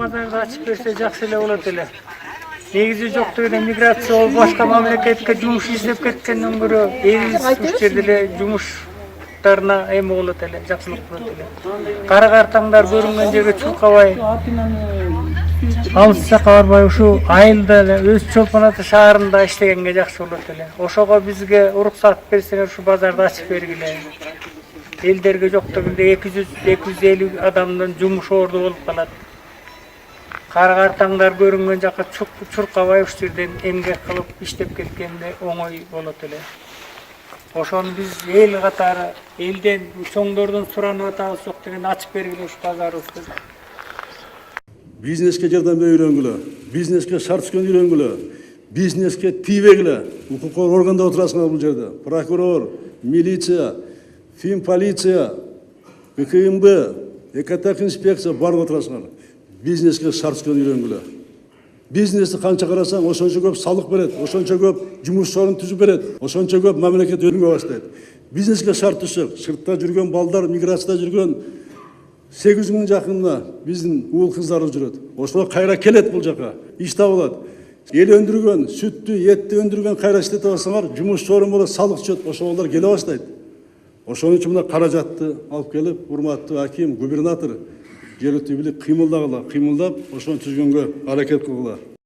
Pazarda açıp berse jakşı ele bolat ele. Negizi jok degende migrasiya болуп башка мамлекетке жумуш издеп кеткенден көрө элибиз ушул жерде эле жумуштарына эме болот эле, жакшылык болот эле. Кара картаңдар көрүнгөн жерге чуркабай, алыс жакка барбай ушу айылда эле өз чолпон ата шаарында иштегенге жакшы болот эле. Ошого бизге уруксат берсеңер ушу базарды ачып бергиле. Элдерге жок дегенде 200-250 адамдын жумуш орду болуп калат. Кара картаңдар көрүнгөн жакка чуркабай ушул жерден эмгек кылып иштеп кеткенде оңой болот эле. Ошону биз эл катары элден чоңдордон суранып атабыз жок деген ачып бергиле ушу базарыбызды. Бизнеске жардам үйрөнгүлө, бизнеске шарт түзгөн үйрөнгүлө, бизнеске тийбегиле. Укук органда отурасыңар бул жерде. Прокурор, милиция, финполиция, ГКМБ, экотех инспекция барлыгы отурасыңар. Бизнеске шарт түзгөн үйрөнгүлө. Бизнести канча карасаң, ошончо көп салык берет, ошончо көп жумуш орун түзүп берет, ошончо көп мамлекет өнүгө баштайт. Бизнеске шарт түзсөк, сыртта жүргөн балдар, миграцияда жүргөн 800 жакында биздин уул кыздарыбыз жүрөт. Ошолор кайра келет бул жака, иш табылат. Эл өндүргөн, сүттү, этти өндүргөн кайра иштете алсаңар, жумуш орун болот, салык түшөт, ошолор келе баштайт. Ошон үчүн мына каражатты алып келип, урматтуу аким, губернатор жергиликтүү бийлик кыймылдагыла, кыймылдап, ошону түзгөнгө аракет кылгыла.